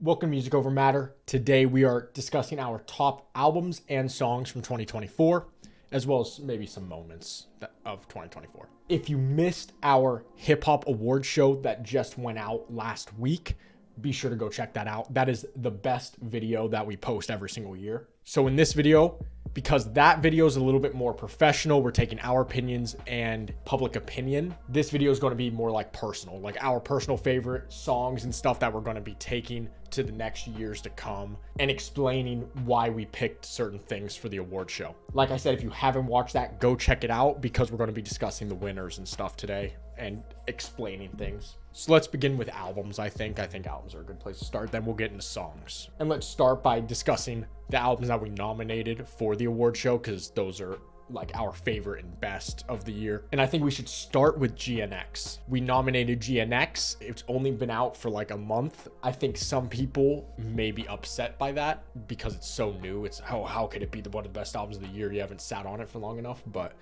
Welcome to Music Over Matter. Today we are discussing our top albums and songs from 2024, as well as maybe some moments of 2024. If you missed our Hip Hop Award show that just went out last week, be sure to go check that out. That is the best video that we post every single year. So in this video, because that video is a little bit more professional, we're taking our opinions and public opinion. This video is going to be more like personal, like our personal favorite songs and stuff that we're going to be taking to the next years to come and explaining why we picked certain things for the award show. Like I said, if you haven't watched that, go check it out because we're going to be discussing the winners and stuff today and explaining things. So let's begin with albums. I think albums are a good place to start. Then we'll get into songs. And let's start by discussing the albums that we nominated for the award show because those are like our favorite and best of the year. And I think we should start with GNX. We nominated GNX. It's only been out for like a month. I think some people may be upset by that because it's so new. It's how could it be one of the best albums of the year? You haven't sat on it for long enough, but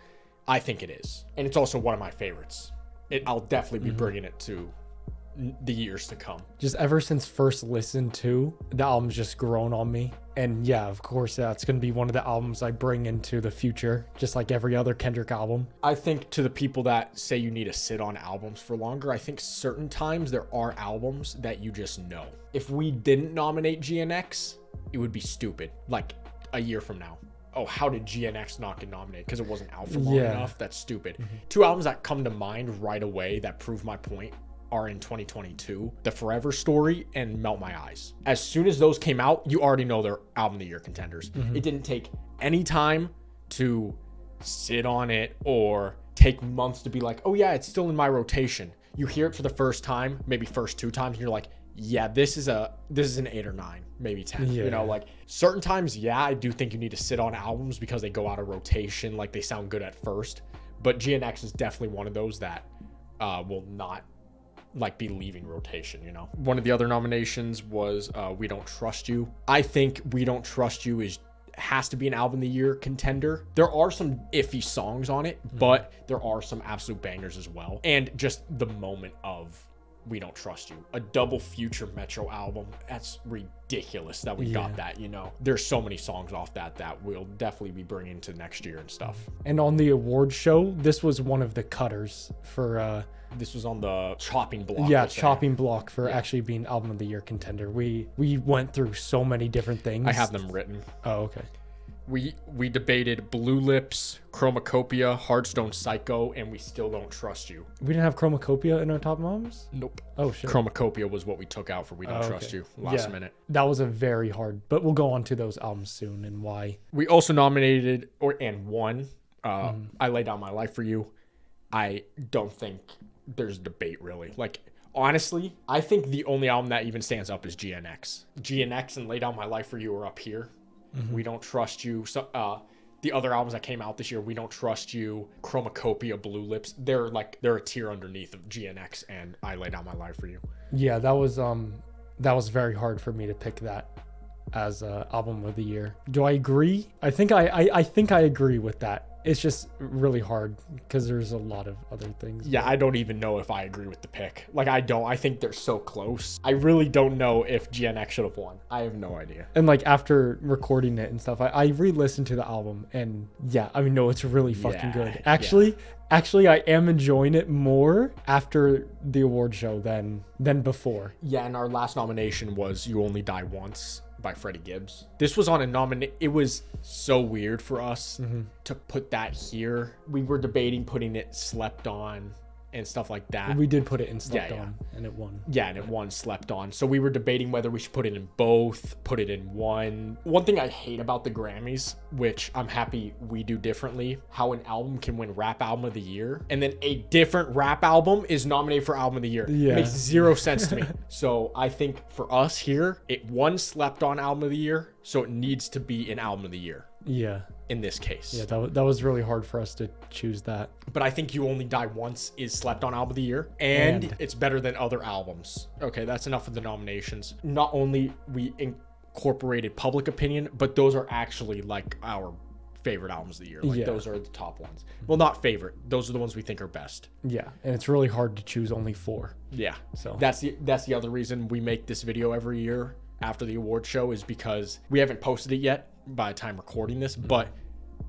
I think it is. And it's also one of my favorites. I'll definitely be bringing it to the years to come. Just ever since first listen to, the album's just grown on me. And yeah, of course, it's going to be one of the albums I bring into the future, just like every other Kendrick album. I think to the people that say you need to sit on albums for longer, I think certain times there are albums that you just know. If we didn't nominate GNX, it would be stupid. Like a year from now. Oh, how did GNX not get nominated? Because it wasn't out for long enough? That's stupid. Two albums that come to mind right away that prove my point are in 2022, The Forever Story and Melt My Eyes. As soon as those came out, you already know they're album of the year contenders. It didn't take any time to sit on it or take months to be like, oh yeah, it's still in my rotation. You hear it for the first time, maybe first two times, and you're like, yeah, this is an 8 or 9, maybe 10. Yeah. You know, like certain times, yeah, I do think you need to sit on albums because they go out of rotation, like they sound good at first. But GNX is definitely one of those that will not like be leaving rotation, you know. One of the other nominations was We Don't Trust You. I think We Don't Trust You has to be an album of the year contender. There are some iffy songs on it, but there are some absolute bangers as well. And just the moment of We Don't Trust You, a double Future Metro album. That's ridiculous that we got that, you know. There's so many songs off that we'll definitely be bringing to next year and stuff. And on the award show, this was one of the cutters for this was on the chopping block. Yeah, chopping block for actually being album of the year contender. We went through so many different things. I have them written. Oh, okay. We debated Blue Lips, Chromacopia, Heartstone Psycho, and We Still Don't Trust You. We didn't have Chromacopia in our top albums? Nope. Oh, shit. Chromacopia was what we took out for We Don't Trust You last minute. That was a very hard, but we'll go on to those albums soon and why. We also nominated and won I Lay Down My Life for You. I don't think there's debate really. Like, honestly, I think the only album that even stands up is GNX. GNX and Lay Down My Life for You are up here. We Don't Trust You. So, the other albums that came out this year, We Don't Trust You, Chromacopia, Blue Lips, they're a tier underneath of GNX and I Lay Down My Life for You. Yeah, that was very hard for me to pick that as album of the year. Do I agree? I think I agree with that. It's just really hard because there's a lot of other things. Yeah, I don't even know if I agree with the pick. Like, I don't. I think they're so close. I really don't know if GNX should have won. I have no idea. And like after recording it and stuff, I re-listened to the album and yeah, I mean, no, it's really fucking good. Actually, I am enjoying it more after the award show than before. Yeah, and our last nomination was You Only Die Once by Freddie Gibbs. This was on a it was so weird for us to put that here. We were debating putting it Slept On and stuff like that. We did put it in Slept On and it won. Yeah, and it won Slept On. So we were debating whether we should put it in both, put it in one. One thing I hate about the Grammys, which I'm happy we do differently, how an album can win Rap Album of the Year and then a different rap album is nominated for Album of the Year. Yeah. It makes zero sense to me. So I think for us here, it won Slept On Album of the Year, so it needs to be an Album of the Year. Yeah. In this case. Yeah, that was really hard for us to choose that. But I think You Only Die Once is Slept On Album of the Year, and it's better than other albums. Okay, that's enough of the nominations. Not only we incorporated public opinion, but those are actually like our favorite albums of the year. Like those are the top ones. Well, not favorite. Those are the ones we think are best. Yeah, and it's really hard to choose only 4. Yeah. So that's the other reason we make this video every year after the award show is because we haven't posted it yet by the time recording this, but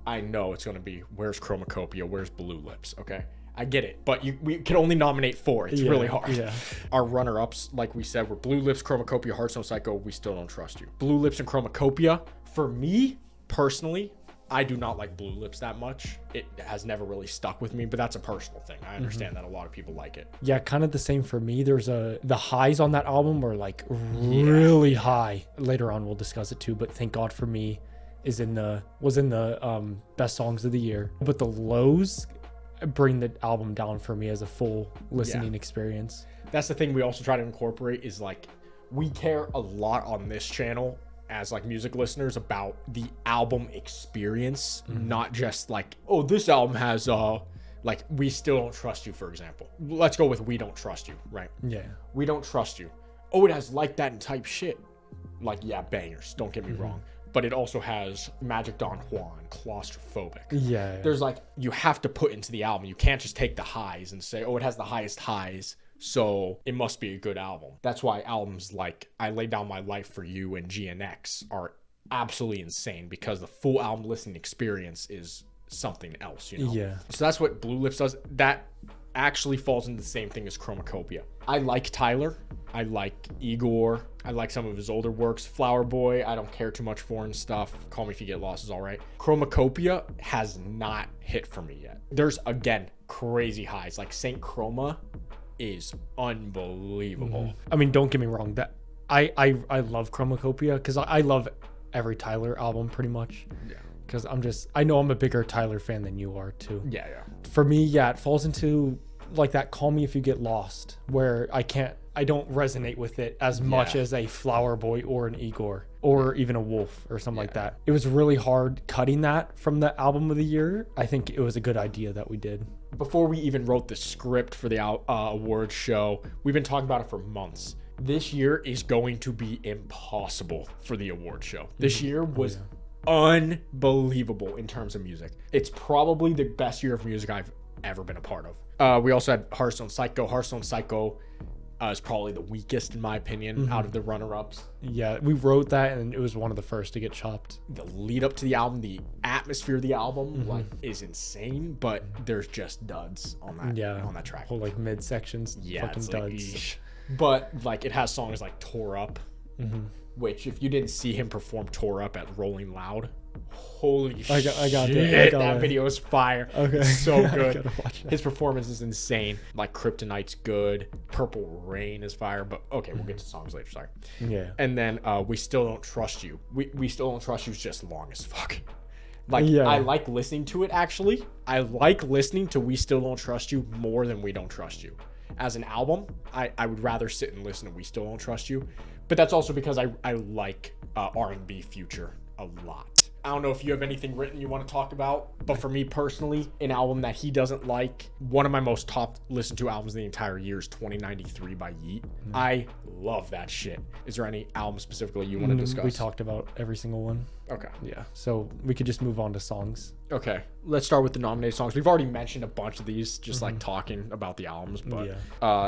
I know it's going to be where's Chromacopia, where's Blue Lips, okay? I get it, but we can only nominate 4. It's really hard. Yeah. Our runner-ups, like we said, were Blue Lips, Chromacopia, Hearthstone Psycho, We Still Don't Trust You. Blue Lips and Chromacopia, for me, personally, I do not like Blue Lips that much. It has never really stuck with me, but that's a personal thing. I understand that a lot of people like it. Yeah, kind of the same for me. The highs on that album were like really high. Later on, we'll discuss it too, but Thank God For Me was in the best songs of the year. But the lows bring the album down for me as a full listening experience. That's the thing we also try to incorporate is like, we care a lot on this channel as like music listeners about the album experience, not just like, oh, this album has like We Still Don't Trust You, for example. Let's go with We Don't Trust You, right? Yeah. We Don't Trust You. Oh, it has Like That and Type Shit. Like, yeah, bangers, don't get me wrong. But it also has Magic Don Juan, Claustrophobic. Yeah. There's like, you have to put into the album. You can't just take the highs and say, oh, it has the highest highs, so it must be a good album. That's why albums like I Lay Down My Life For You and GNX are absolutely insane, because the full album listening experience is something else, you know? Yeah. So that's what Blue Lips does. That actually falls into the same thing as Chromacopia. I like Tyler. I like Igor. I like some of his older works. Flower Boy, I don't care too much for and stuff. Call Me If You Get Lost is all right. Chromacopia has not hit for me yet. There's, again, crazy highs. Like Saint Chroma is unbelievable. I mean, don't get me wrong. That I love Chromacopia because I love every Tyler album pretty much. Yeah. Because I know I'm a bigger Tyler fan than you are too. Yeah. For me, yeah, it falls into like that Call Me If You Get Lost, where I don't resonate with it as much as a Flower Boy or an Igor or even a Wolf or something like that. It was really hard cutting that from the album of the year. I think it was a good idea that we did. Before we even wrote the script for the awards show, we've been talking about it for months. This year is going to be impossible for the award show. This year was unbelievable in terms of music. It's probably the best year of music I've ever been a part of. We also had Hearthstone Psycho. Hearthstone Psycho is probably the weakest, in my opinion, out of the runner-ups. Yeah, we wrote that, and it was one of the first to get chopped. The lead up to the album, the atmosphere of the album, like, is insane, but there's just duds on that track. Whole like mid sections, fucking duds. Like, but like, it has songs like Tore Up, which if you didn't see him perform Tore Up at Rolling Loud, holy shit, that video is fire. Okay. So good. His performance is insane. Like Kryptonite's good. Purple Rain is fire. But okay, we'll get to songs later. Sorry. Yeah. And then We Still Don't Trust You. We Still Don't Trust You is just long as fuck. Like, I like listening to it, actually. I like listening to We Still Don't Trust You more than We Don't Trust You. As an album, I would rather sit and listen to We Still Don't Trust You. But that's also because I like R&B Future a lot. I don't know if you have anything written you want to talk about, but for me personally, an album that he doesn't like, one of my most top listened to albums the entire year is 2093 by Yeet. I love that shit. Is there any album specifically you want to discuss? We talked about every single one. Okay. Yeah. So we could just move on to songs. Okay. Let's start with the nominated songs. We've already mentioned a bunch of these, just like talking about the albums, but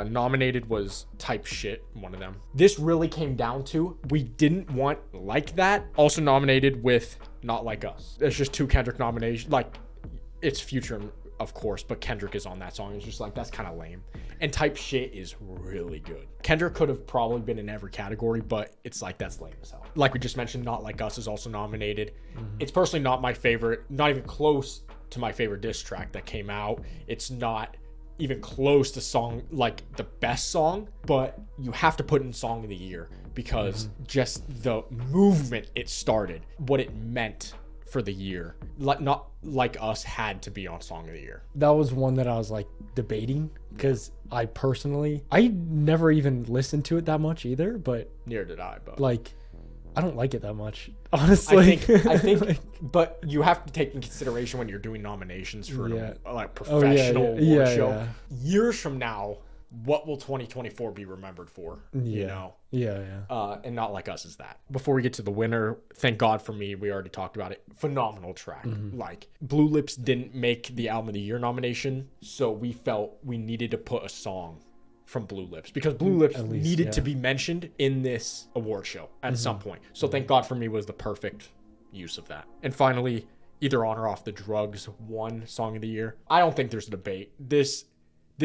nominated was Type Shit, one of them. This really came down to, we didn't want Like That, also nominated with Not Like Us. There's just 2 Kendrick nominations. Like, it's Future, of course, but Kendrick is on that song. It's just like, that's kind of lame. And Type Shit is really good. Kendrick could have probably been in every category, but it's like, that's lame as hell. Like we just mentioned, Not Like Us is also nominated. It's personally not my favorite, not even close to my favorite diss track that came out. It's not even close to song, like the best song, but you have to put in Song of the Year because just the movement it started, what it meant for the year. Not Like Us had to be on Song of the Year. That was one that I was like debating because I never even listened to it that much either, but neither did I, but like, I don't like it that much, honestly. I think like, but you have to take in consideration when you're doing nominations for like professional award show. Years from now, what will 2024 be remembered for? You know? And Not Like Us is that. Before we get to the winner, Thank God For Me, we already talked about it. Phenomenal track. Like, Blue Lips didn't make the Album of the Year nomination, so we felt we needed to put a song from Blue Lips, because Blue Lips At least, needed yeah. to be mentioned in this award show at some point. So Thank God for Me was the perfect use of that. And finally, Either On or Off the Drugs won Song of the Year. I don't think there's a debate. This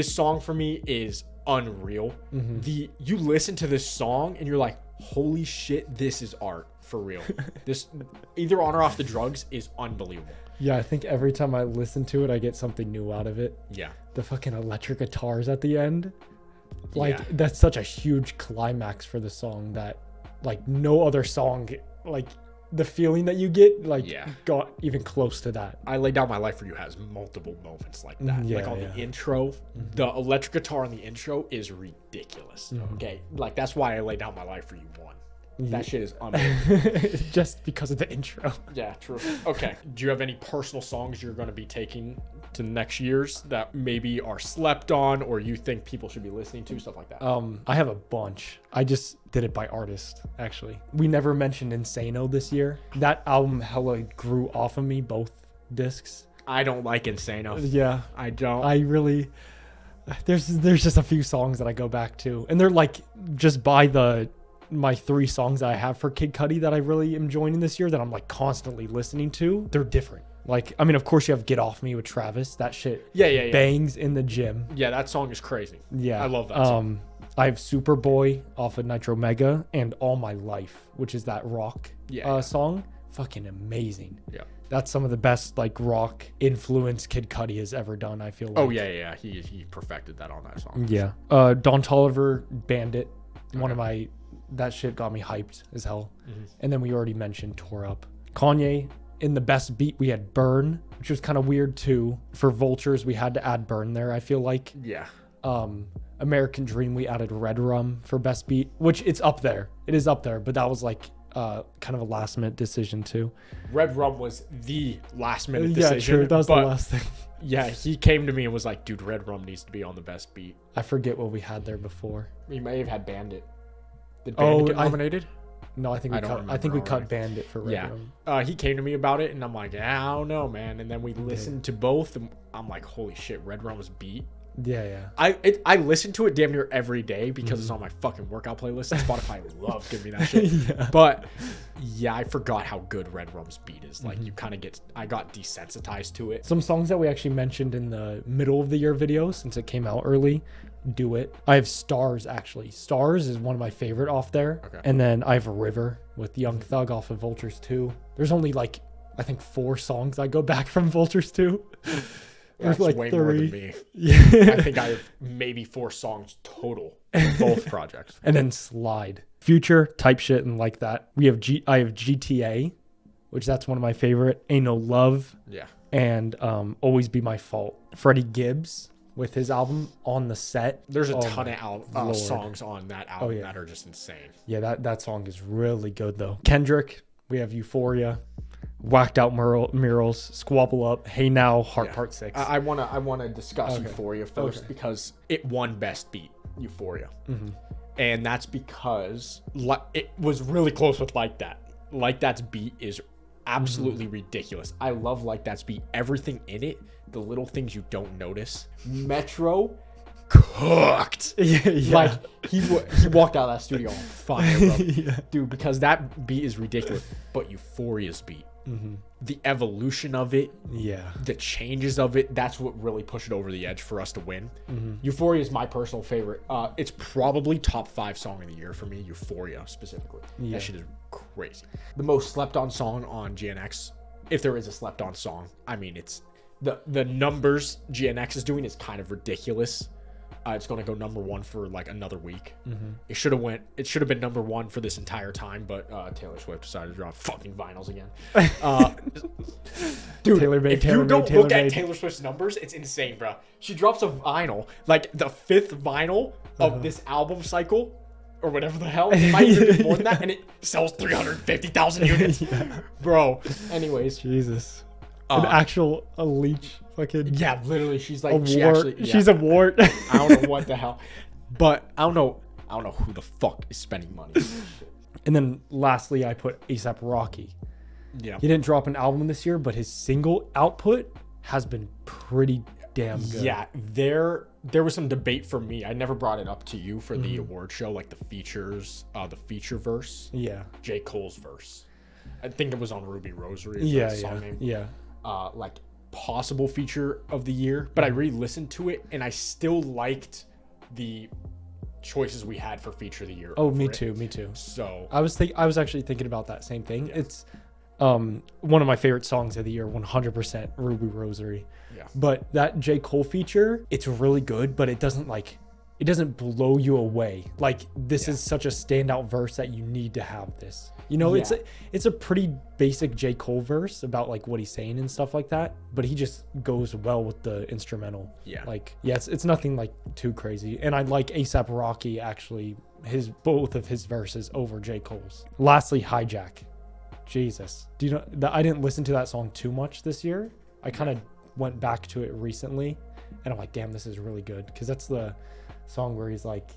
song for me is unreal. You listen to this song and you're like, holy shit, this is art for real. This Either On or Off the Drugs is unbelievable. Yeah, I think every time I listen to it, I get something new out of it. Yeah. The fucking electric guitars at the end. Like, Yeah. that's such a huge climax for the song that, like, no other song, like, the feeling that you get, like, Yeah. got even close to that. I Lay Down My Life For You has multiple moments like that. Yeah, like on yeah. the intro, the electric guitar on the intro is ridiculous. Okay. Like, that's why I Lay Down My Life For You won. That shit is unbelievable. Just because of the intro. Yeah, true. Okay. Do you have any personal songs you're going to be taking to next year's that maybe are slept on or you think people should be listening to? Stuff like that. I have a bunch. I just did it by artist, actually. We never mentioned Insano this year. That album hella grew off of me, both discs. I don't like Insano. Yeah. I don't. I really... There's just a few songs that I go back to. And they're like just by my 3 songs that I have for Kid Cudi that I really am joining this year that I'm like constantly listening to. They're different. Like, I mean, of course you have Get Off Me with Travis. That shit Yeah. bangs in the gym. Yeah, that song is crazy. Yeah. I love that song. I have Superboy off of Nitro Mega and All My Life, which is that rock song. Fucking amazing. Yeah. That's some of the best like rock influence Kid Cudi has ever done, I feel like. Oh, yeah. He perfected that on that song. Yeah. Don Toliver, Bandit. One of my... That shit got me hyped as hell. And then we already mentioned Tore Up. Kanye, in the best beat, we had Burn, which was kind of weird too. For Vultures, we had to add Burn there, I feel like. Yeah. American Dream, we added Red Rum for best beat, which it's up there. It is up there, but that was like kind of a last minute decision too. Red Rum was the last minute decision. Yeah, true. That was the last thing. Yeah, he came to me and was like, dude, Red Rum needs to be on the best beat. I forget what we had there before. He may have had Bandit. Did Bandit get nominated? No, I think we cut Bandit for Red Rum. He came to me about it and I'm like, I don't know, man. And then we listened to both and I'm like, holy shit, Red Rum's beat. Yeah. I listen to it damn near every day because it's on my fucking workout playlist. And Spotify loves giving me that shit. Yeah. But yeah, I forgot how good Red Rum's beat is. Like you kind of I got desensitized to it. Some songs that we actually mentioned in the middle of the year video since it came out early. Do It. I have Stars, actually. Stars is one of my favorite off there. Okay. And then I have River with Young Thug off of Vultures 2. There's only like, I think 4 songs I go back from Vultures 2. That's like way 3. more than me. Yeah. I think I have maybe 4 songs total in both projects. And then Slide. Future, Type Shit, and Like That. I have GTA, which that's one of my favorite. Ain't No Love. Yeah. And Always Be My Fault. Freddie Gibbs with his album On the Set. There's a ton of songs on that album yeah. that are just insane. Yeah, that song is really good though. Kendrick, we have Euphoria, Whacked Out Murals, Squabble Up, Hey Now, Heart Part 6. I wanna discuss Euphoria first because it won Best Beat, Euphoria. And that's because it was really close with Like That. Like That's beat is absolutely ridiculous. I love Like That's beat. Everything in it, the little things you don't notice. Metro cooked. Yeah. Like he walked out of that studio on fire, bro. Dude, because that beat is ridiculous. But Euphoria's beat, the evolution of it, the changes of it, that's what really pushed it over the edge for us to win. Euphoria is my personal favorite. It's probably top 5 song of the year for me, Euphoria specifically. That shit is crazy. The most slept on song on GNX, if there is a slept on song, I mean, it's the numbers GNX is doing is kind of ridiculous. It's going to go number 1 for like another week. It should have been number 1 for this entire time, but Taylor Swift decided to drop fucking vinyls again. Dude, if you don't look at Taylor Swift's numbers, it's insane, bro. She drops a vinyl, like the 5th vinyl of this album cycle, or whatever the hell. It might even be more than that, and it sells 350,000 units. Bro. Anyways. Jesus. A leech. Fucking yeah, literally, she's like a wart. She's a wart. I don't know what the hell, but I don't know who the fuck is spending money on this shit. And then lastly, I put A$AP Rocky. Yeah, he didn't drop an album this year, but his single output has been pretty damn good. Yeah, there was some debate for me. I never brought it up to you for the award show, like the features, the feature verse. Yeah. J. Cole's verse. I think it was on Ruby Rosary. Yeah, the song name. yeah. Like possible feature of the year, but I re-listened to it and I still liked the choices we had for feature of the year. Oh, me too. So I was actually thinking about that same thing. Yeah. It's one of my favorite songs of the year, 100% Ruby Rosary. Yeah. But that J. Cole feature, it's really good, but it doesn't blow you away. Like this is such a standout verse that you need to have this. You know, it's a pretty basic J. Cole verse about like what he's saying and stuff like that, but he just goes well with the instrumental. Yeah. Like, it's nothing like too crazy. And I like A$AP Rocky actually, both of his verses over J. Cole's. Lastly, Hijack. Jesus. Do you know that I didn't listen to that song too much this year? I kind of went back to it recently and I'm like, damn, this is really good. Cause that's the song where he's like,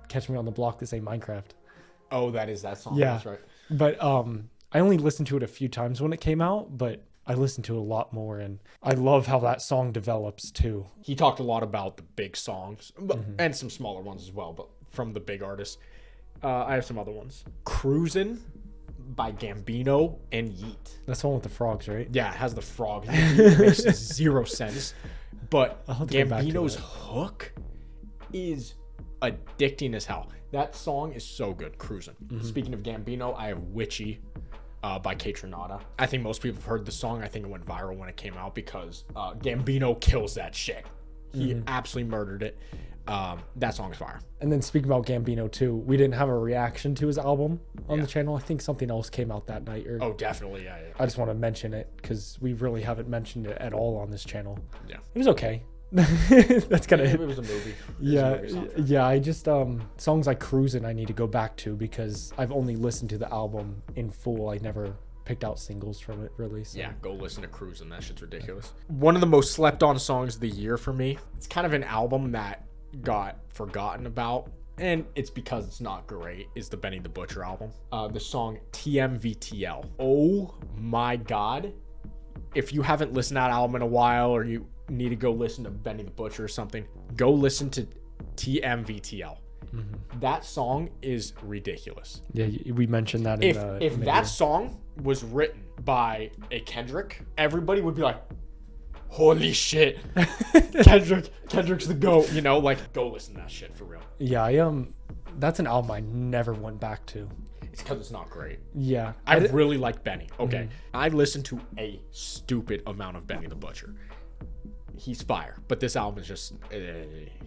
catch me on the block, this ain't Minecraft. Oh, that is that song. Yeah. That's right. But I only listened to it a few times when it came out, but I listened to it a lot more, and I love how that song develops too. He talked a lot about the big songs, and some smaller ones as well, but from the big artists. I have some other ones. Cruisin' by Gambino and Yeet. That's the one with the frogs, right? Yeah, it has the frog. It makes zero sense. But Gambino's hook is addicting as hell. That song is so good, Cruisin'. Speaking of Gambino, I have Witchy by Kaytranada. I think most people have heard the song. I think it went viral when it came out because Gambino kills that shit. He absolutely murdered it. That song is fire. And then speaking about Gambino too, we didn't have a reaction to his album on the channel. I think something else came out that night. Oh, definitely, yeah. I just want to mention it because we really haven't mentioned it at all on this channel. Yeah. It was okay. That's kind of it was a movie. Yeah. I just songs like Cruisin' I need to go back to because I've only listened to the album in full. I never picked out singles from it really. So. Yeah, go listen to Cruisin'. That shit's ridiculous. One of the most slept on songs of the year for me. It's kind of an album that got forgotten about, and it's because it's not great, is the Benny the Butcher album. The song TMVTL. Oh my god. If you haven't listened to that album in a while, or you need to go listen to Benny the Butcher or something, go listen to TMVTL. That song is ridiculous. Yeah, we mentioned that if that song was written by a Kendrick, everybody would be like, holy shit, Kendrick's the GOAT, you know, like go listen to that shit for real. Yeah, that's an album I never went back to. It's because it's not great. Yeah. I really like Benny. Okay. I listened to a stupid amount of Benny the Butcher. He's fire, but this album is just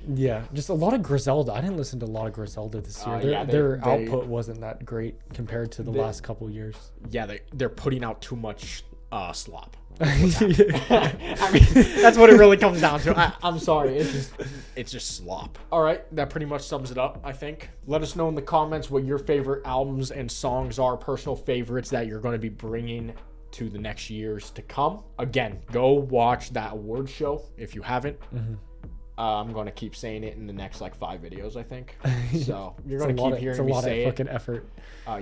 yeah, just a lot of Griselda. I didn't listen to a lot of Griselda this year. Their output wasn't that great compared to the last couple years. Yeah, they're putting out too much slop. I mean, that's what it really comes down to. I'm sorry, it's just slop. All right, that pretty much sums it up, I think. Let us know in the comments what your favorite albums and songs are, personal favorites that you're going to be bringing to the next years to come. Again, go watch that award show if you haven't. I'm going to keep saying it in the next like 5 videos, I think. So you're going to keep hearing me say it. It's a lot of fucking effort.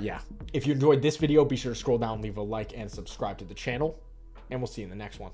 Yeah. If you enjoyed this video, be sure to scroll down, leave a like, and subscribe to the channel. And we'll see you in the next one.